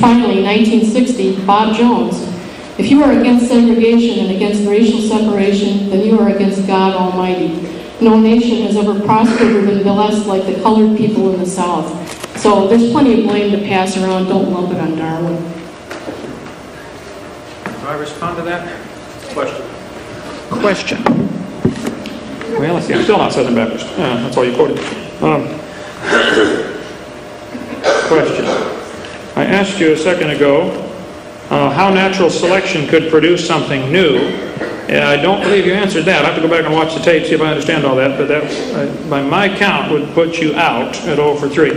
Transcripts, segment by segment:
finally, 1960, Bob Jones. If you are against segregation and against racial separation, then you are against God Almighty. No nation has ever prospered or been blessed like the colored people in the South. So there's plenty of blame to pass around. Don't lump it on Darwin. Do I respond to that? Question. Well, let's see. I'm still not Southern Baptist. That's all you quoted. Question. I asked you a second ago how natural selection could produce something new. I don't believe you answered that. I have to go back and watch the tape, see if I understand all that. But that, by my count, would put you out at 0 for 3.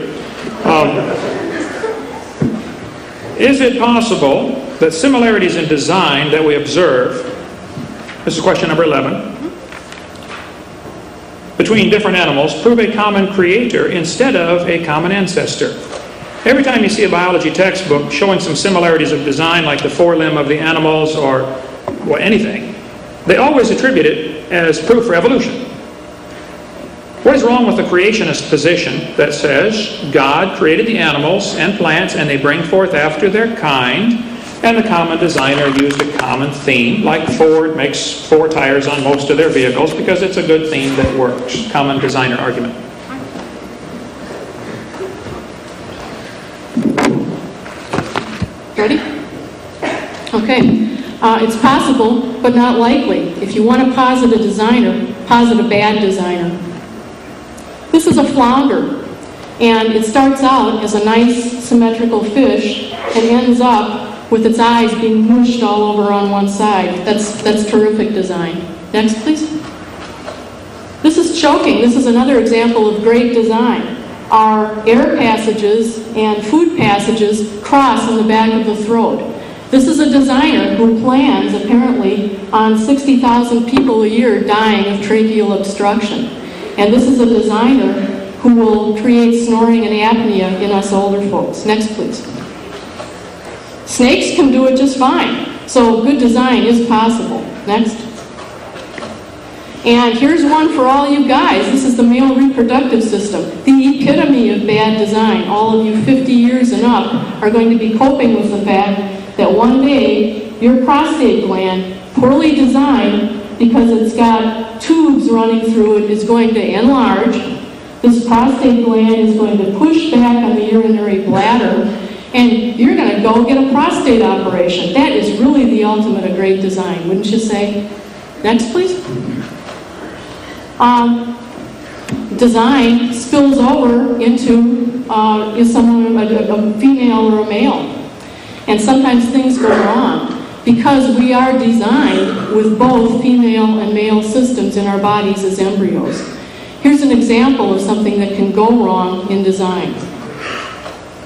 Is it possible that similarities in design that we observe, this is question number 11, between different animals prove a common creator instead of a common ancestor? Every time you see a biology textbook showing some similarities of design, like the forelimb of the animals or well, anything, they always attribute it as proof for evolution. What is wrong with the creationist position that says God created the animals and plants and they bring forth after their kind, and the common designer used a common theme, like Ford makes 4 tires on most of their vehicles because it's a good theme that works. Common designer argument. Ready? Okay. It's possible, but not likely. If you want to posit a designer, posit a bad designer. This is a flounder, and it starts out as a nice symmetrical fish and ends up with its eyes being mushed all over on one side. That's terrific design. Next, please. This is choking. This is another example of great design. Our air passages and food passages cross in the back of the throat. This is a designer who plans, apparently, on 60,000 people a year dying of tracheal obstruction. And this is a designer who will create snoring and apnea in us older folks. Next, please. Snakes can do it just fine. So good design is possible. Next. And here's one for all you guys. This is the male reproductive system, the epitome of bad design. All of you 50 years and up are going to be coping with the fact that one day your prostate gland, poorly designed because it's got tubes running through it, is going to enlarge. This prostate gland is going to push back on the urinary bladder, and you're going to go get a prostate operation. That is really the ultimate of great design, wouldn't you say? Next, please. Design spills over into someone, a female or a male. And sometimes things go wrong because we are designed with both female and male systems in our bodies as embryos. Here's an example of something that can go wrong in design.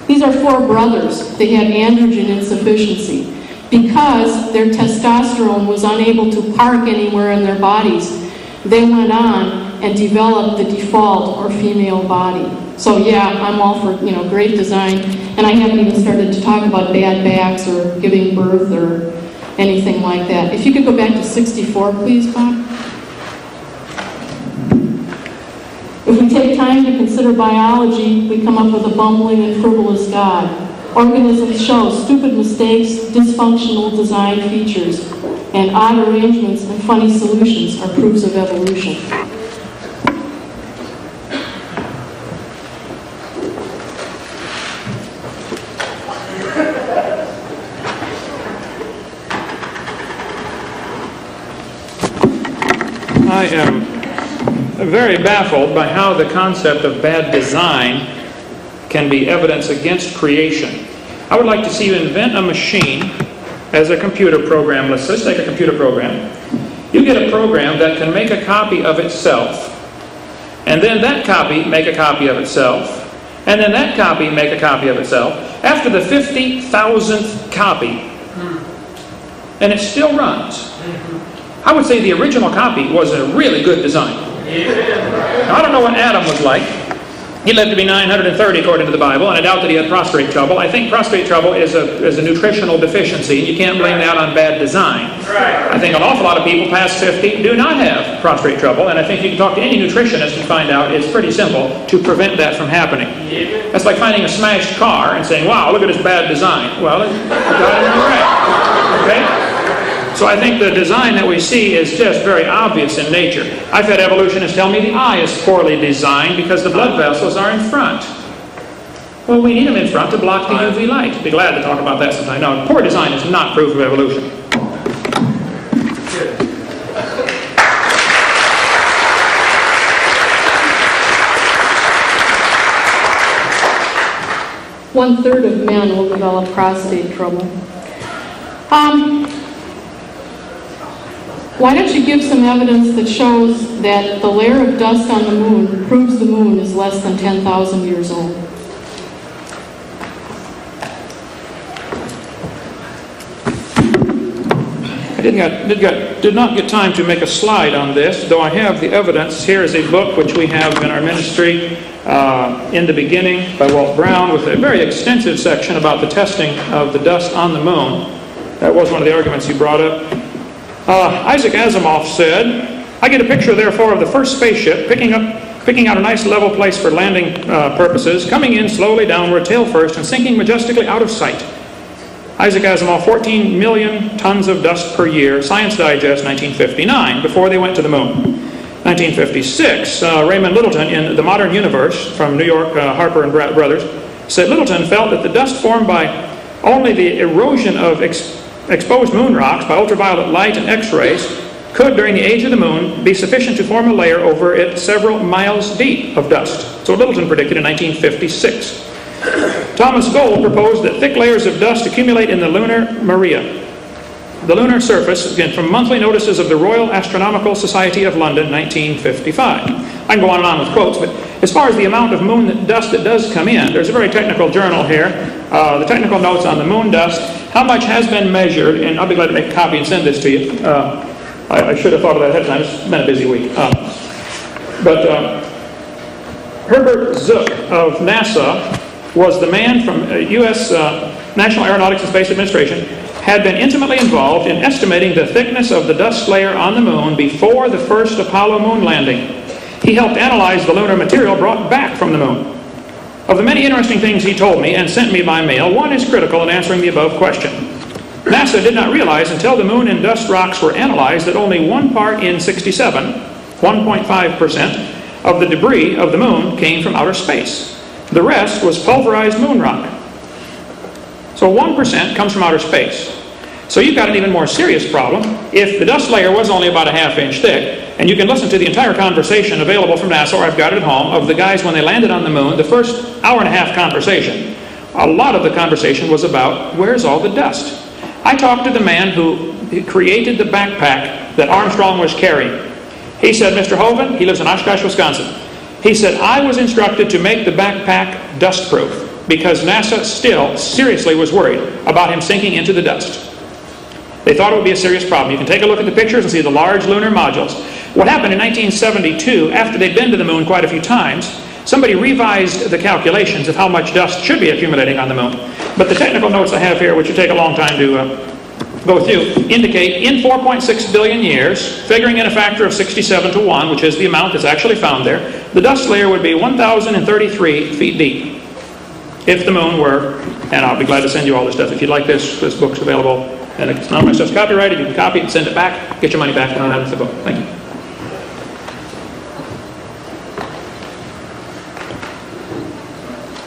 These are 4 brothers. They had androgen insufficiency. Because their testosterone was unable to park anywhere in their bodies, they went on and developed the default or female body. So yeah, I'm all for great design, and I haven't even started to talk about bad backs or giving birth or anything like that. If you could go back to 64, please, Bob. If we take time to consider biology, we come up with a bumbling and frivolous God. Organisms show stupid mistakes, dysfunctional design features, and odd arrangements and funny solutions are proofs of evolution. I am very baffled by how the concept of bad design can be evidence against creation. I would like to see you invent a machine as a computer program. Let's take a computer program. You get a program that can make a copy of itself, and then that copy make a copy of itself, and then that copy make a copy of itself. After the 50,000th copy, and it still runs. I would say the original copy was a really good design. Now, I don't know what Adam was like, He lived to be 930 according to the Bible, and I doubt that he had prostate trouble. I think prostate trouble is a nutritional deficiency, and you can't blame that on bad design. I think an awful lot of people past 50 do not have prostate trouble, and I think you can talk to any nutritionist and find out it's pretty simple to prevent that from happening. That's like finding a smashed car and saying, wow, look at this bad design. Well, it got it right. Okay? So I think the design that we see is just very obvious in nature. I've had evolutionists tell me the eye is poorly designed because the blood vessels are in front. Well, we need them in front to block the UV light. I'd be glad to talk about that sometime. No, poor design is not proof of evolution. One-third of men will develop prostate trouble. Why don't you give some evidence that shows that the layer of dust on the moon proves the moon is less than 10,000 years old? I did not get time to make a slide on this, though I have the evidence. Here is a book which we have in our ministry, In the Beginning, by Walt Brown, with a very extensive section about the testing of the dust on the moon. That was one of the arguments he brought up. Isaac Asimov said, I get a picture, therefore, of the first spaceship picking out a nice level place for landing purposes, coming in slowly downward, tail first, and sinking majestically out of sight. Isaac Asimov, 14 million tons of dust per year, Science Digest, 1959, before they went to the moon. 1956, Raymond Littleton in The Modern Universe, from New York, Harper and Brothers, said Littleton felt that the dust formed by only the erosion of exposed moon rocks by ultraviolet light and X-rays could, during the age of the moon, be sufficient to form a layer over it several miles deep of dust. So Littleton predicted in 1956. Thomas Gold proposed that thick layers of dust accumulate in the lunar maria, the lunar surface, again, from monthly notices of the Royal Astronomical Society of London, 1955. I can go on and on with quotes, but as far as the amount of moon dust that does come in, there's a very technical journal here, the technical notes on the moon dust, how much has been measured, and I'll be glad to make a copy and send this to you. I should have thought of that ahead of time. It's been a busy week. Herbert Zook of NASA was the man from U.S. National Aeronautics and Space Administration, had been intimately involved in estimating the thickness of the dust layer on the moon before the first Apollo moon landing. He helped analyze the lunar material brought back from the moon. Of the many interesting things he told me and sent me by mail, one is critical in answering the above question. NASA did not realize until the moon and dust rocks were analyzed that only 1 part in 67, 1.5%, of the debris of the moon came from outer space. The rest was pulverized moon rock. So 1% comes from outer space. So you've got an even more serious problem if the dust layer was only about a ½ inch thick, and you can listen to the entire conversation available from NASA, or I've got it at home, of the guys when they landed on the moon, the first hour and a half conversation. A lot of the conversation was about, where's all the dust? I talked to the man who created the backpack that Armstrong was carrying. He said, Mr. Hovind, he lives in Oshkosh, Wisconsin. He said, I was instructed to make the backpack dust-proof because NASA still seriously was worried about him sinking into the dust. They thought it would be a serious problem. You can take a look at the pictures and see the large lunar modules. What happened in 1972, after they'd been to the moon quite a few times, somebody revised the calculations of how much dust should be accumulating on the moon. But the technical notes I have here, which would take a long time to go through, indicate in 4.6 billion years, figuring in a factor of 67 to 1, which is the amount that's actually found there, the dust layer would be 1,033 feet deep if the moon were, and I'll be glad to send you all this stuff. If you'd like this book's available, and it's none of my stuff's copyrighted, you can copy it and send it back, get your money back, and I'll have the book. Thank you.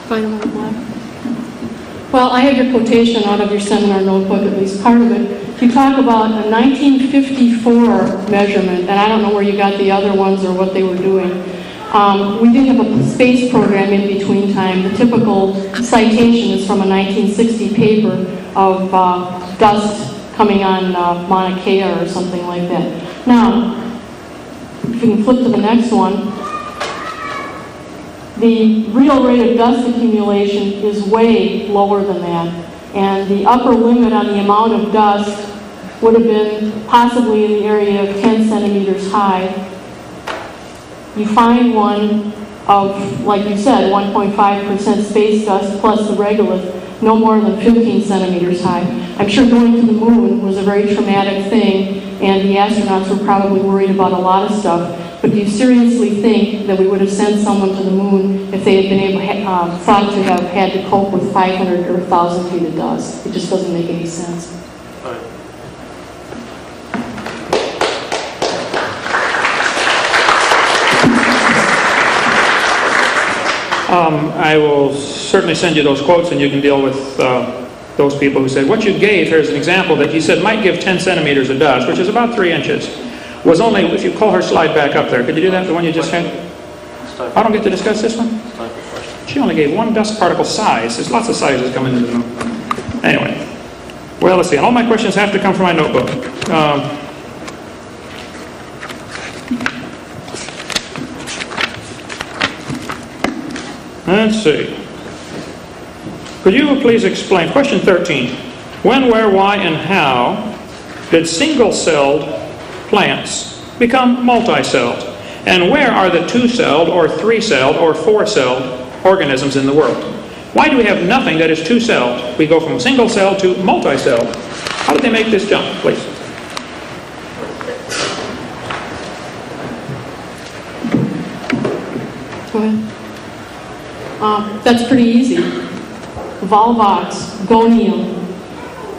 Final one, Black. Well, I have your quotation out of your seminar notebook, at least part of it. You talk about a 1954 measurement, and I don't know where you got the other ones or what they were doing. We did have a space program in between time. The typical citation is from a 1960 paper of dust coming on Mauna Kea or something like that. Now, if you can flip to the next one, the real rate of dust accumulation is way lower than that. And the upper limit on the amount of dust would have been possibly in the area of 10 centimeters high. You find one of, like you said, 1.5% space dust plus the regolith, no more than 15 centimeters high. I'm sure going to the moon was a very traumatic thing, and the astronauts were probably worried about a lot of stuff. But do you seriously think that we would have sent someone to the moon if they had been thought to have had to cope with 500 or 1,000 feet of dust? It just doesn't make any sense. I will certainly send you those quotes, and you can deal with those people who said, what you gave, here's an example that you said might give 10 centimeters of dust, which is about 3 inches, was only, if you call her slide back up there, could you do that, the one you just had? I don't get to discuss this one? She only gave one dust particle size. There's lots of sizes coming into the moon. Anyway, well, let's see, and all my questions have to come from my notebook. Let's see. Could you please explain, question 13, when, where, why, and how did single-celled plants become multi-celled? And where are the 2-celled or 3-celled or 4-celled organisms in the world? Why do we have nothing that is 2-celled? We go from single-celled to multi-celled. How did they make this jump, please? Go ahead. That's pretty easy. Volvox, gonium.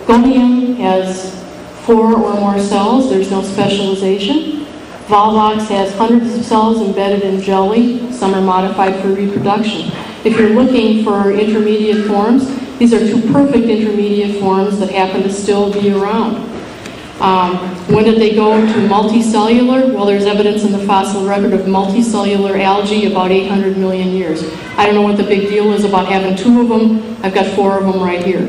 Gonium has 4 or more cells. There's no specialization. Volvox has hundreds of cells embedded in jelly. Some are modified for reproduction. If you're looking for intermediate forms, these are 2 perfect intermediate forms that happen to still be around. When did they go to multicellular? Well, there's evidence in the fossil record of multicellular algae about 800 million years. I don't know what the big deal is about having 2 of them. I've got 4 of them right here.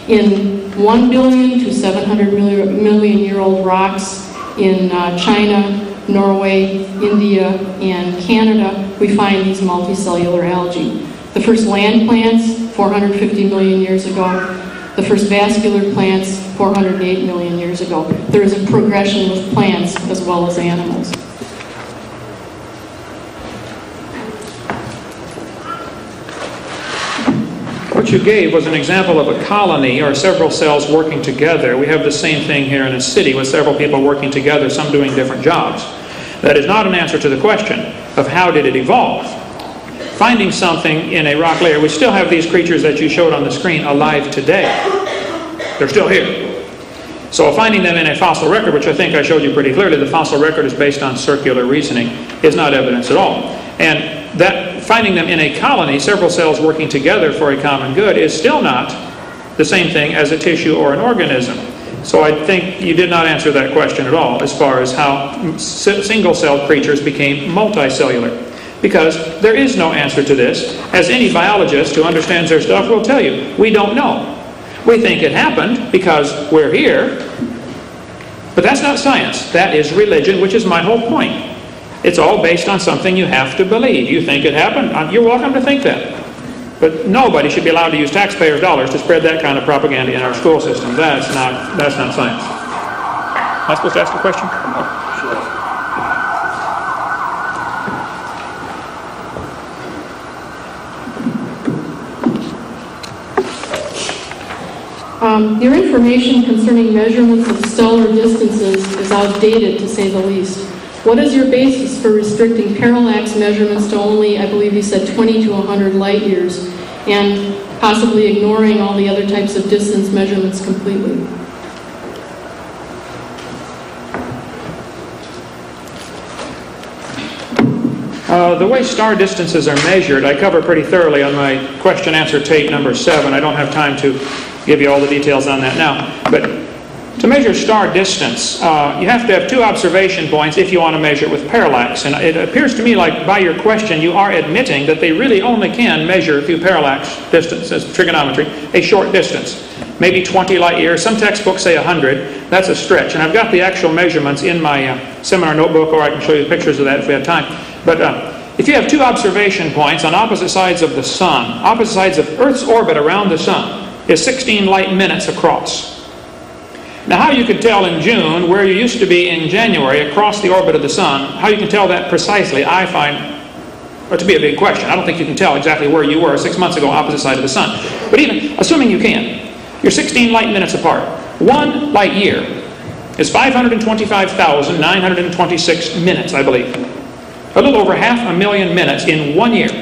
In 1 billion to 700 million year old rocks in China, Norway, India, and Canada, we find these multicellular algae. The first land plants, 450 million years ago. The first vascular plants, 408 million years ago. There is a progression with plants as well as animals. What you gave was an example of a colony or several cells working together. We have the same thing here in a city with several people working together, some doing different jobs. That is not an answer to the question of how did it evolve. Finding something in a rock layer, we still have these creatures that you showed on the screen alive today. They're still here. So finding them in a fossil record, which I think I showed you pretty clearly, the fossil record is based on circular reasoning, is not evidence at all. And that finding them in a colony, several cells working together for a common good, is still not the same thing as a tissue or an organism. So I think you did not answer that question at all as far as how single-celled creatures became multicellular. Because there is no answer to this. As any biologist who understands their stuff will tell you, we don't know. We think it happened because we're here, but that's not science. That is religion, which is my whole point. It's all based on something you have to believe. You think it happened, you're welcome to think that. But nobody should be allowed to use taxpayers' dollars to spread that kind of propaganda in our school system. That's not science. Am I supposed to ask a question? Your information concerning measurements of stellar distances is outdated, to say the least. What is your basis for restricting parallax measurements to only, I believe you said, 20 to 100 light years, and possibly ignoring all the other types of distance measurements completely? The way star distances are measured, I cover pretty thoroughly on my question-answer tape number 7. I don't have time to give you all the details on that now. But to measure star distance, you have to have 2 observation points if you want to measure it with parallax. And it appears to me like by your question you are admitting that they really only can measure through parallax distance, as trigonometry, a short distance. Maybe 20 light years. Some textbooks say 100. That's a stretch. And I've got the actual measurements in my seminar notebook, or I can show you pictures of that if we have time. But if you have 2 observation points on opposite sides of the sun, opposite sides of Earth's orbit around the sun is 16 light minutes across. Now how you can tell in June where you used to be in January across the orbit of the sun, how you can tell that precisely, I find to be a big question. I don't think you can tell exactly where you were 6 months ago, opposite side of the sun. But even assuming you can, you're 16 light minutes apart. 1 light year is 525,926 minutes, I believe. A little over 500,000 minutes in 1 year.